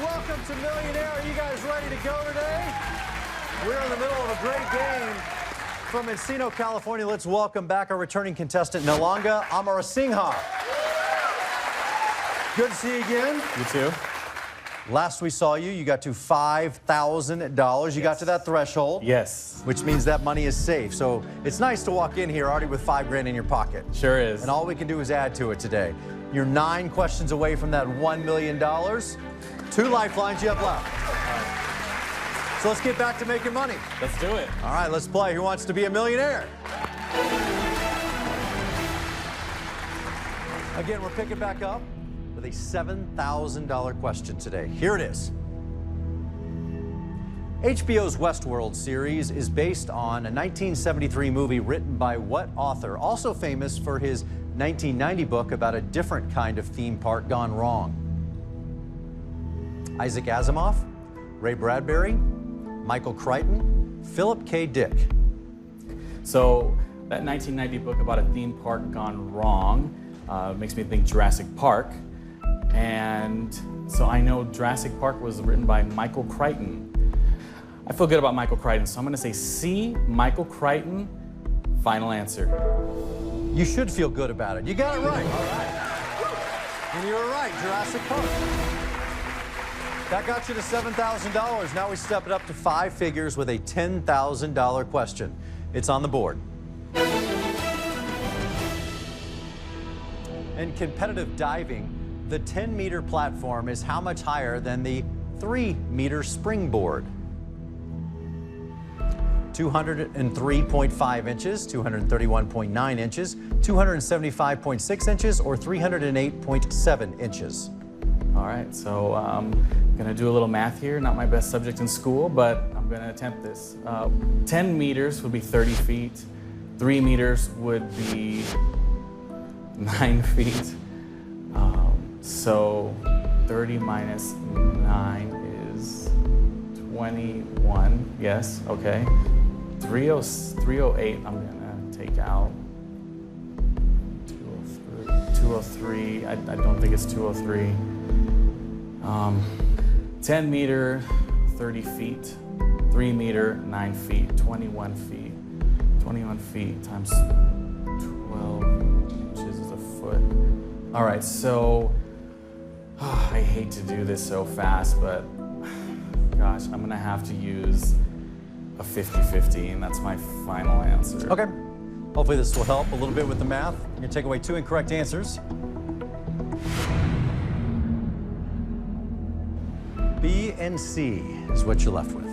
Welcome to Millionaire. Are you guys ready to go today? We're in the middle of a great game from Encino, California. Let's welcome back our returning contestant, Nalanga Amarasinghe. Good to see you again. You too. Last we saw you, you got to $5,000. You got to that threshold. Yes. Which means that money is safe. So it's nice to walk in here already with $5 grand in your pocket. Sure is. And all we can do is add to it today. You're 9 questions away from that $1 million. 2 lifelines you have left. So let's get back to making money. Let's do it. All right, let's play Who Wants to Be a Millionaire? Again, we're picking back up with a $7,000 question today. Here it is. HBO's Westworld series is based on a 1973 movie written by what author? Also famous for his 1990 book about a different kind of theme park gone wrong. Isaac Asimov, Ray Bradbury, Michael Crichton, Philip K. Dick. So that 1990 book about a theme park gone wrong makes me think Jurassic Park. And so I know Jurassic Park was written by Michael Crichton. I feel good about Michael Crichton, so I'm gonna say C, Michael Crichton, final answer. You should feel good about it. You got it right. All right. And you were right, Jurassic Park. That got you to $7,000. Now we step it up to 5 figures with a $10,000 question. It's on the board. In competitive diving, the 10-meter platform is how much higher than the 3-meter springboard? 203.5 inches, 231.9 inches, 275.6 inches, or 308.7 inches? All right, so I'm gonna do a little math here. Not my best subject in school, but I'm gonna attempt this. 10 meters would be 30 feet. 3 meters would be 9 feet. So 30 minus 9 is 21. Yes, okay. 308, I'm gonna take out. 203, I don't think it's 203. 10 meter, 30 feet. 3 meter, 9 feet, 21 feet. 21 feet times 12 inches is a foot. All right, so I hate to do this so fast, but gosh, I'm gonna have to use a 50-50, and that's my final answer. Okay. Hopefully this will help a little bit with the math. You're gonna take away 2 incorrect answers. B and C is what you're left with.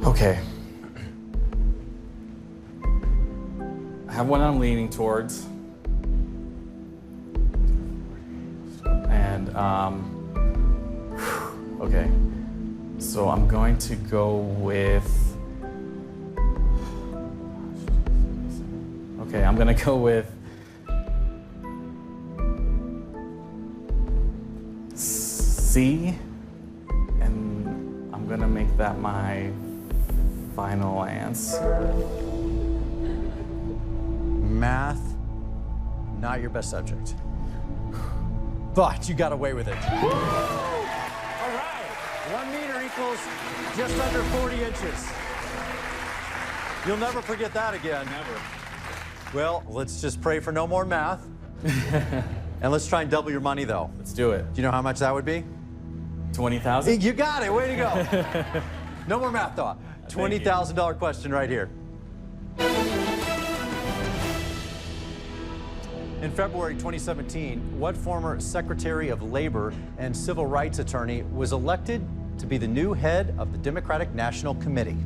Okay. I have one I'm leaning towards. And, okay. So I'm going to go with, okay, I'm gonna go with C, and I'm gonna make that my final answer. Math, not your best subject. But you got away with it. All right. 1 meter equals just under 40 inches. You'll never forget that again. Never. Well, let's just pray for no more math. And let's try and double your money, though. Let's do it. Do you know how much that would be? 20,000? You got it. Way to go. No more math, though. $20,000 question right here. In February 2017, what former Secretary of Labor and Civil Rights attorney was elected to be the new head of the Democratic National Committee?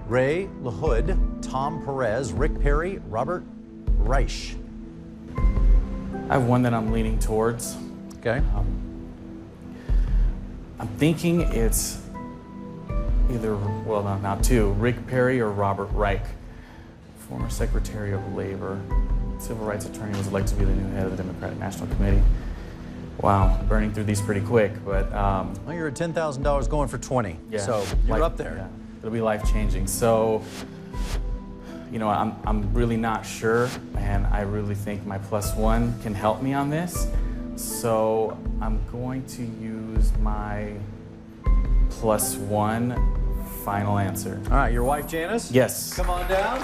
Ray LaHood, Tom Perez, Rick Perry, Robert Reich. I have one that I'm leaning towards. Okay. I'm thinking it's either, well, not 2, Rick Perry or Robert Reich. Former Secretary of Labor, Civil Rights attorney, was elected to be the new head of the Democratic National Committee. Wow, burning through these pretty quick, but... well, you're at $10,000 going for 20, yeah, so you're up there. Yeah, it'll be life-changing. So, you know, I'm really not sure, and I really think my +1 can help me on this. So I'm going to use my +1 final answer. All right, your wife, Janice? Yes. Come on down.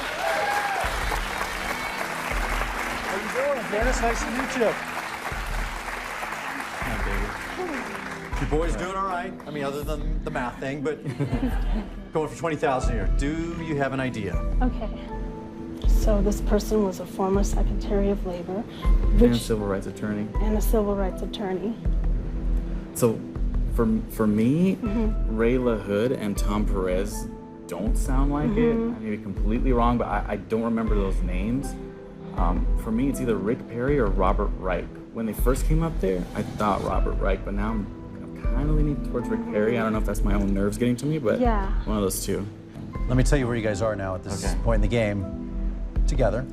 How you doing, Janice? Nice to meet you. Hi, baby. Your boy's doing all right. I mean, other than the math thing, but going for 20,000 here. Do you have an idea? Okay. So this person was a former Secretary of Labor, And a civil rights attorney. and a civil rights attorney. So for me, Ray LaHood and Tom Perez don't sound like it. I may be completely wrong, but I don't remember those names. For me, it's either Rick Perry or Robert Reich. When they first came up there, I thought Robert Reich, but now I'm kind of leaning towards Rick Perry. I don't know if that's my own nerves getting to me, but Yeah. one of those two. Let me tell you where you guys are now at this Okay. point in the game. Together.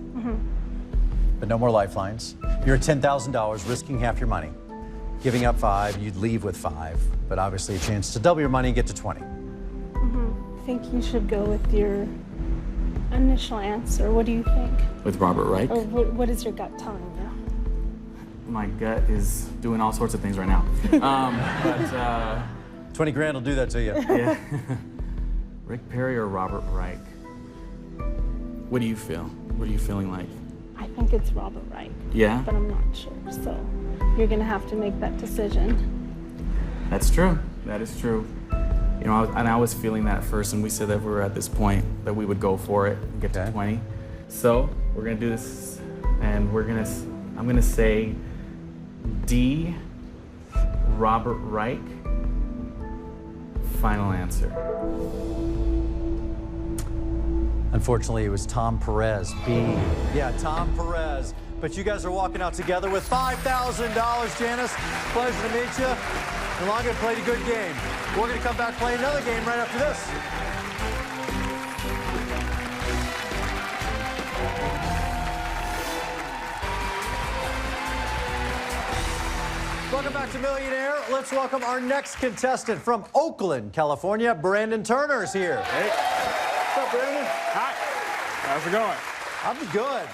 But no more lifelines. You're at $10,000, risking half your money. Giving up 5, you'd leave with 5, but obviously a chance to double your money and get to 20. I think you should go with your initial answer. What do you think? With Robert Reich, Or what is your gut telling you? my gut is doing all sorts of things right now. But 20 grand will do that to you. yeah. Rick Perry or Robert Reich? What do you feel? What are you feeling like? I think it's Robert Reich, Yeah? but I'm not sure. So you're gonna have to make that decision. That's true. That is true. You know, I was feeling that at first, and we said that we were at this point that we would go for it and get to Okay. 20. So we're gonna do this, and I'm gonna say D, Robert Reich. Final answer. Unfortunately, it was Tom Perez, B. Yeah, Tom Perez. But you guys are walking out together with $5,000, Janice. Pleasure to meet you. And Longa played a good game. We're going to come back play another game right after this. Welcome back to Millionaire. Let's welcome our next contestant from Oakland, California. Brandon Turner's here. Hey. What's up, Brandon? Hi. How's it going? I'm good.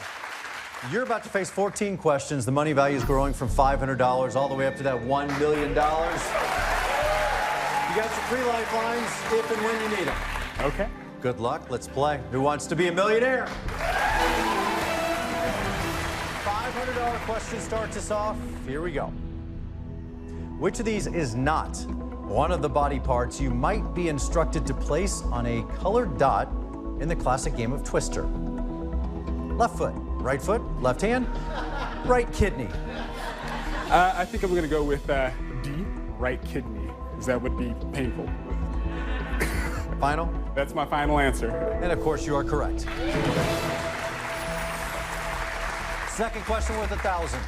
You're about to face 14 questions. The money value is growing from $500 all the way up to that $1 million. You got your 3 lifelines if and when you need them. Okay. Good luck. Let's play. Who wants to be a millionaire? $500 question starts us off. Here we go. Which of these is not one of the body parts you might be instructed to place on a colored dot in the classic game of Twister? Left foot, right foot, left hand, right kidney. I think I'm going to go with D, right kidney, because that would be painful. Final? That's my final answer. And of course, you are correct. Second question worth 1,000.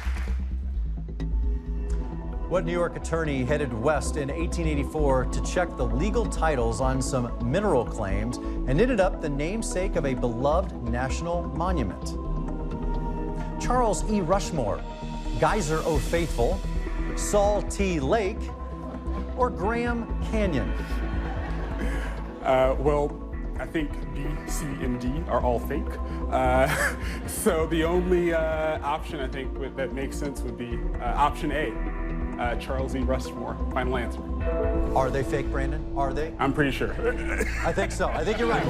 What New York attorney headed west in 1884 to check the legal titles on some mineral claims and ended up the namesake of a beloved national monument? Charles E. Rushmore, Geyser O. Faithful, Saul T. Lake, or Graham Canyon? Well, I think B, C, and D are all fake. So the only option I think that makes sense would be option A, Charles E. Rushmore. Final answer. Are they fake, Brandon? Are they? I'm pretty sure. I think so. I think you're right.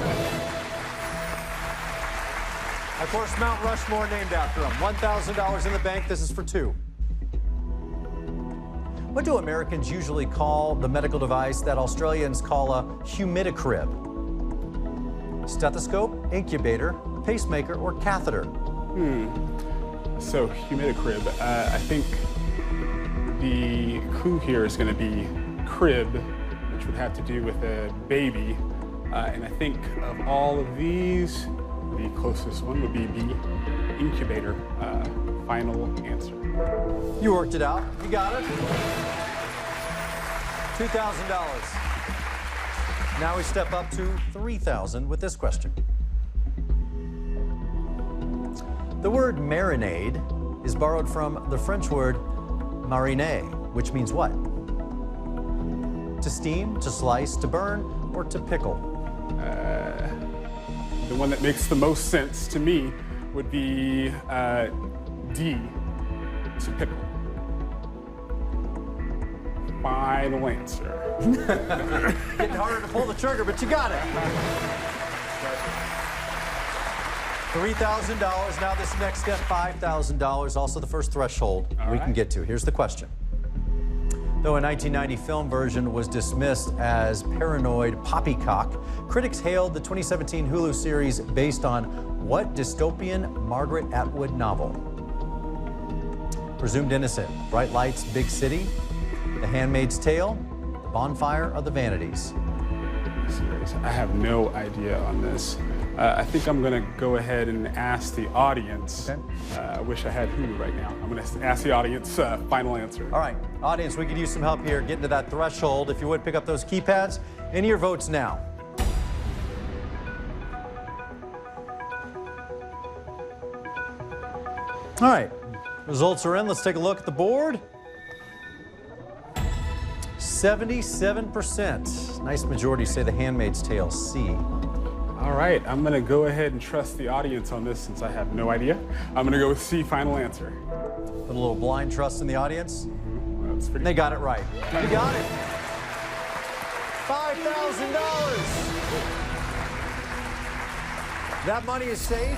Of course, Mount Rushmore named after him. $1,000 in the bank. This is for 2. What do Americans usually call the medical device that Australians call a humidicrib? Stethoscope, incubator, pacemaker, or catheter? So humidicrib. I think the clue here is going to be crib, which would have to do with a baby. And I think of all of these, the closest one would be B, incubator. Final answer. You worked it out. You got it. $2,000. Now we step up to $3,000 with this question. The word marinade is borrowed from the French word mariner, which means what? To steam, to slice, to burn, or to pickle? The one that makes the most sense to me would be D, to pickle. final answer. Getting harder to pull the trigger, but you got it. $3,000. Now this next step, $5,000. Also the first threshold we can get to. Here's the question. Though a 1990 film version was dismissed as paranoid poppycock, critics hailed the 2017 Hulu series based on what dystopian Margaret Atwood novel? Presumed Innocent, Bright Lights, Big City, The Handmaid's Tale, The Bonfire of the Vanities. I have no idea on this. I think I'm going to go ahead and ask the audience. Okay. I wish I had Hulu right now. I'm going to ask the audience final answer. All right, audience, we could use some help here getting to that threshold. If you would, pick up those keypads. Enter your votes now. All right, results are in. Let's take a look at the board. 77%. Nice majority say The Handmaid's Tale, C. All right, I'm going to go ahead and trust the audience on this since I have no idea. I'm going to go with C, final answer. Put a little blind trust in the audience. That's pretty. They got it right. You got it. $5,000. That money is safe.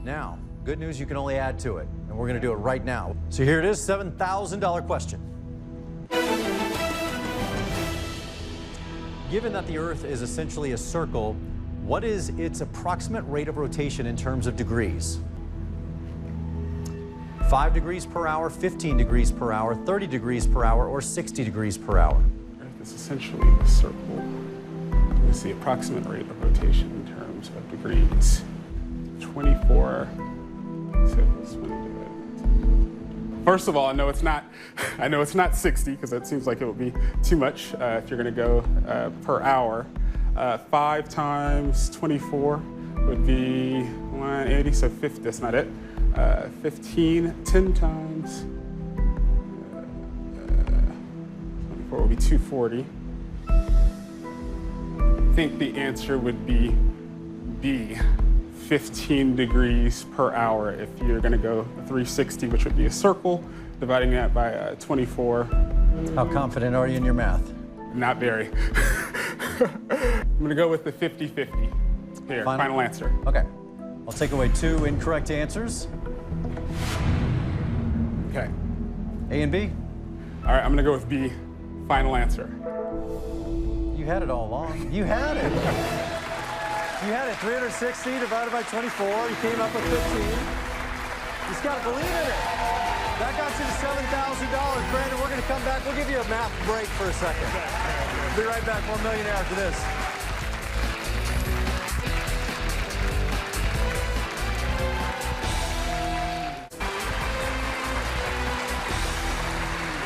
Now, good news, you can only add to it. And we're going to do it right now. So here it is, $7,000 question. Given that the Earth is essentially a circle, what is its approximate rate of rotation in terms of degrees? 5 degrees per hour, 15 degrees per hour, 30 degrees per hour, or 60 degrees per hour? Earth is essentially a circle. What's the approximate rate of rotation in terms of degrees? 24. So let's do it. First of all, I know it's not 60 because that seems like it would be too much if you're going to go per hour. 5 times 24 would be 180, so 50, that's not it. 15, 10 times 24 would be 240. I think the answer would be B, 15 degrees per hour if you're going to go 360, which would be a circle, dividing that by 24. How confident are you in your math? Not very. I'm going to go with the 50-50 here, final answer. Okay. I'll take away 2 incorrect answers. Okay. A and B? All right, I'm going to go with B, final answer. You had it all along. You had it. You had it. 360 divided by 24. You came up with 15. You just got to believe in it. That got you to $7,000. Brandon, we're going to come back. We'll give you a math break for a second. We'll be right back. More Millionaire after this.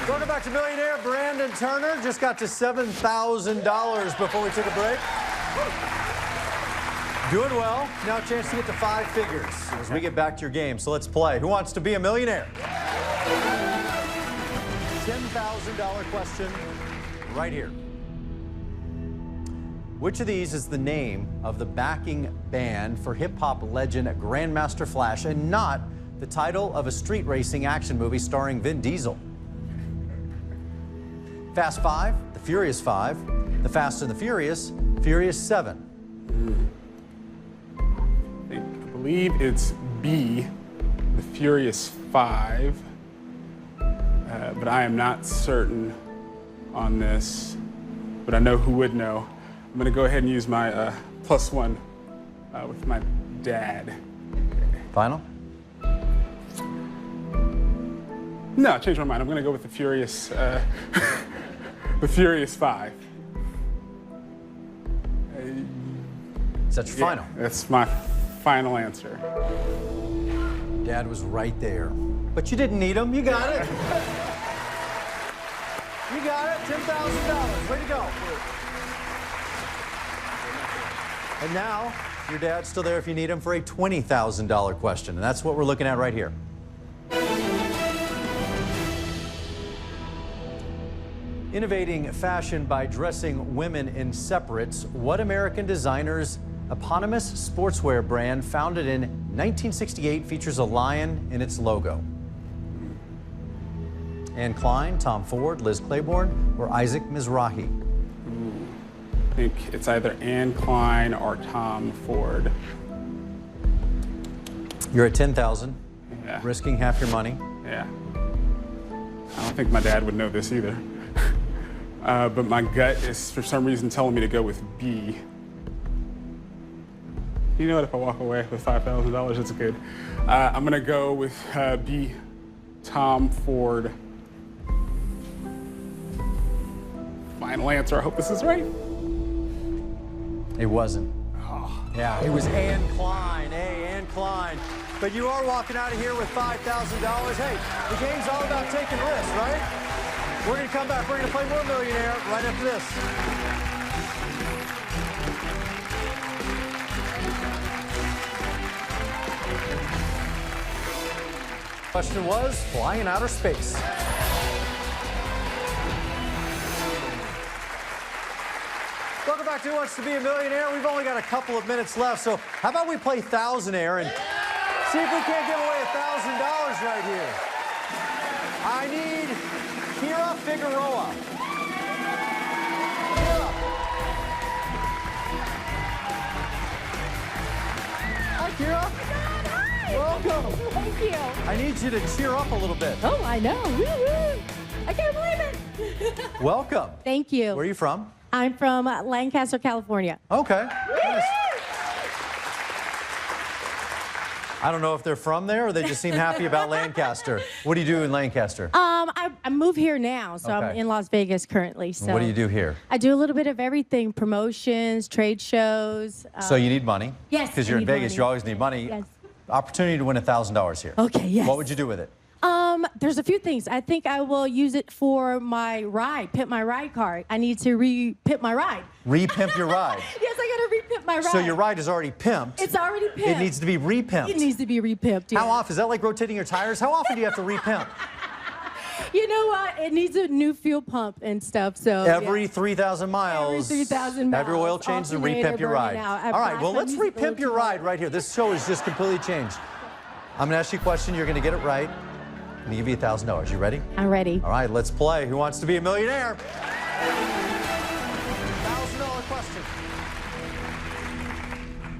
Welcome back to Millionaire. Brandon Turner just got to $7,000 before we took a break. Doing well. Now a chance to get to 5 figures as we get back to your game. So let's play. Who wants to be a millionaire? $10,000 question right here. Which of these is the name of the backing band for hip-hop legend Grandmaster Flash and not the title of a street racing action movie starring Vin Diesel? Fast 5, The Furious 5, The Fast and the Furious, Furious 7. I believe it's B, The Furious 5, but I am not certain on this, but I know who would know. I'm going to go ahead and use my +1 with my dad. Final? No, I changed my mind. I'm going to go with The Furious, The Furious 5. Is that your final? That's my final answer. Dad was right there. But you didn't need him. You got it. You got it. $10,000. Way to go. And now, your dad's still there if you need him for a $20,000 question. And that's what we're looking at right here. Innovating fashion by dressing women in separates, what American designer's eponymous sportswear brand founded in 1968 features a lion in its logo? Ann Klein, Tom Ford, Liz Claiborne, or Isaac Mizrahi? I think it's either Ann Klein or Tom Ford. You're at 10,000, Yeah. risking half your money. Yeah. I don't think my dad would know this either. But my gut is for some reason telling me to go with B. You know what? If I walk away with $5,000, it's good. I'm gonna go with B, Tom Ford. Final answer. I hope this is right. It wasn't. Yeah, it was Ann Klein. Hey, Ann Klein. But you are walking out of here with $5,000. Hey, the game's all about taking risks, right? We're going to come back. We're going to play more Millionaire right after this. Question was, fly in outer space. Welcome back to Who Wants to Be a Millionaire. We've only got a couple of minutes left, so how about we play Thousandaire and see if we can't give away $1,000 right here. I need Kira Figueroa. Kira. Hi, Kira. Hi. Welcome. Thank you. I need you to cheer up a little bit. Oh, I know. Woo, woo. I can't believe it. Welcome. Thank you. Where are you from? I'm from Lancaster, California. Okay. Nice. I don't know if they're from there or they just seem happy about Lancaster. What do you do in Lancaster? I moved here now, so I'm Okay. in Las Vegas currently. So What do you do here? I do a little bit of everything: promotions, trade shows. So you need money? Yes, Because I you're in need Vegas, money. you always need money. Yes. Opportunity to win $1,000 here. Okay, yes. What would you do with it? There's a few things. I think I will use it for my ride, pimp my ride card. I need to re-pimp my ride. Re-pimp your ride. Yes, I gotta re-pimp my ride. So your ride is already pimped. It's already pimped. It needs to be re-pimped. It needs to be re-pimped. Yeah. How often? Is that like rotating your tires? How often do you have to re-pimp? You know what? It needs a new fuel pump and stuff. So Every yeah. 3,000 miles. Every 3,000 Have your oil miles. changed and Alternator re-pimp your burning ride. out. I All right, blacked well, my let's music re-pimp over your to ride right here. This show is just completely changed. I'm going to ask you a question. You're going to get it right. I'm going to give you $1,000. You ready? I'm ready. All right, let's play. Who Wants to Be a Millionaire? $1,000 question.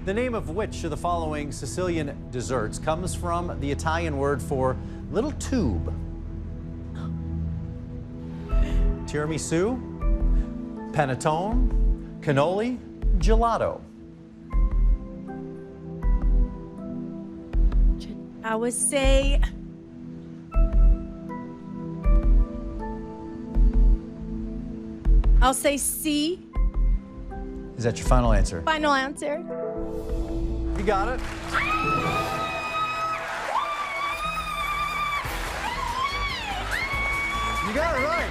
The name of which of the following Sicilian desserts comes from the Italian word for little tube? Tiramisu, panettone, cannoli, gelato. I would say I'll say C. Is that your final answer? Final answer. You got it. You got it right.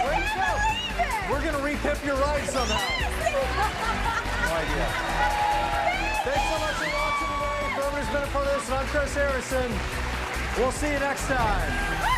Way to go. We're going to re-pimp your ride somehow. No idea. Thanks so much for watching today. For everybody's been a part of this, and I'm Chris Harrison. We'll see you next time.